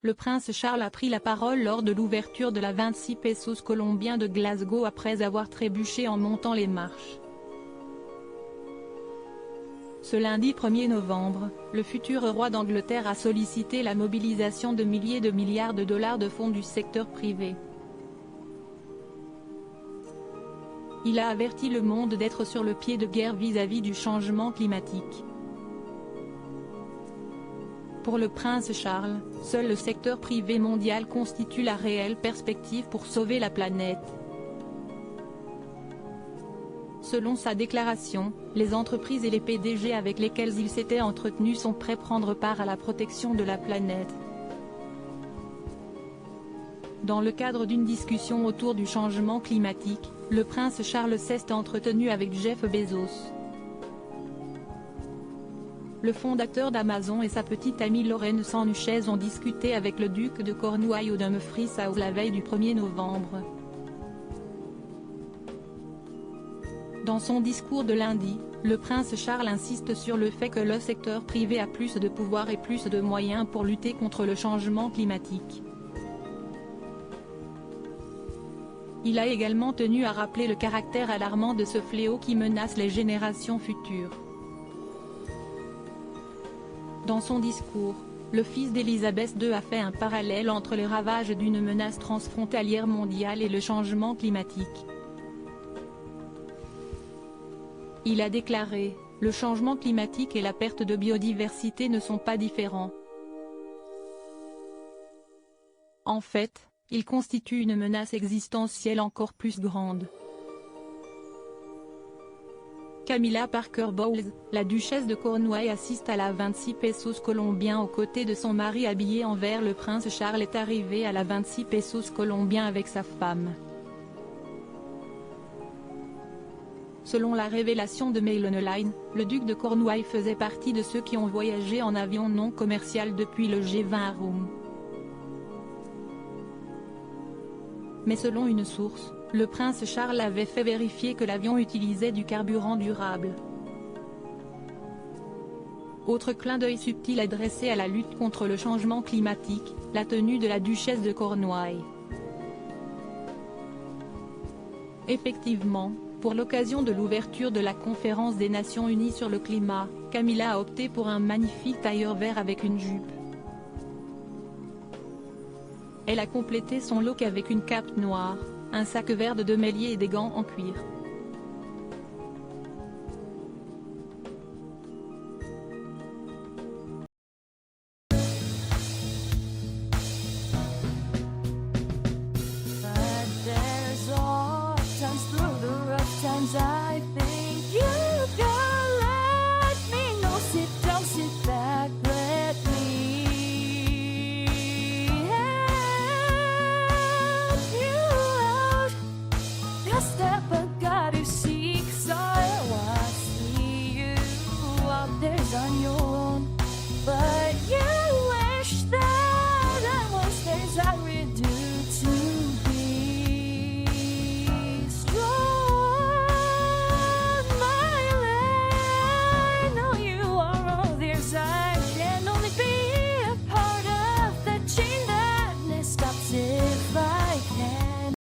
le prince Charles a pris la parole lors de l'ouverture de la 26 Pesos colombien de Glasgow après avoir trébuché en montant les marches. Ce lundi 1er novembre, le futur roi d'Angleterre a sollicité la mobilisation de milliers de milliards de dollars de fonds du secteur privé. Il a averti le monde d'être sur le pied de guerre vis-à-vis du changement climatique. Pour le prince Charles, seul le secteur privé mondial constitue la réelle perspective pour sauver la planète. Selon sa déclaration, les entreprises et les PDG avec lesquels il s'était entretenu sont prêts à prendre part à la protection de la planète. Dans le cadre d'une discussion autour du changement climatique, le prince Charles s'est entretenu avec Jeff Bezos. Le fondateur d'Amazon et sa petite amie Lorraine Sanchez ont discuté avec le duc de Cornouailles au Dumfries House la veille du 1er novembre. Dans son discours de lundi, le prince Charles insiste sur le fait que le secteur privé a plus de pouvoir et plus de moyens pour lutter contre le changement climatique. Il a également tenu à rappeler le caractère alarmant de ce fléau qui menace les générations futures. Dans son discours, le fils d'Élisabeth II a fait un parallèle entre les ravages d'une menace transfrontalière mondiale et le changement climatique. Il a déclaré, « Le changement climatique et la perte de biodiversité ne sont pas différents. En fait, ils constituent une menace existentielle encore plus grande. » Camilla Parker Bowles, la duchesse de Cornouailles assiste à la 26 Pesos colombien aux côtés de son mari habillé en vert. Le prince Charles est arrivé à la 26 Pesos colombien avec sa femme. Selon la révélation de Mail Online, le duc de Cornouailles faisait partie de ceux qui ont voyagé en avion non commercial depuis le G20 à Rome. Mais selon une source, le prince Charles avait fait vérifier que l'avion utilisait du carburant durable. Autre clin d'œil subtil adressé à la lutte contre le changement climatique, la tenue de la duchesse de Cornouailles. Effectivement, pour l'occasion de l'ouverture de la conférence des Nations Unies sur le climat, Camilla a opté pour un magnifique tailleur vert avec une jupe. Elle a complété son look avec une cape noire, un sac vert de 2 mêliers et des gants en cuir.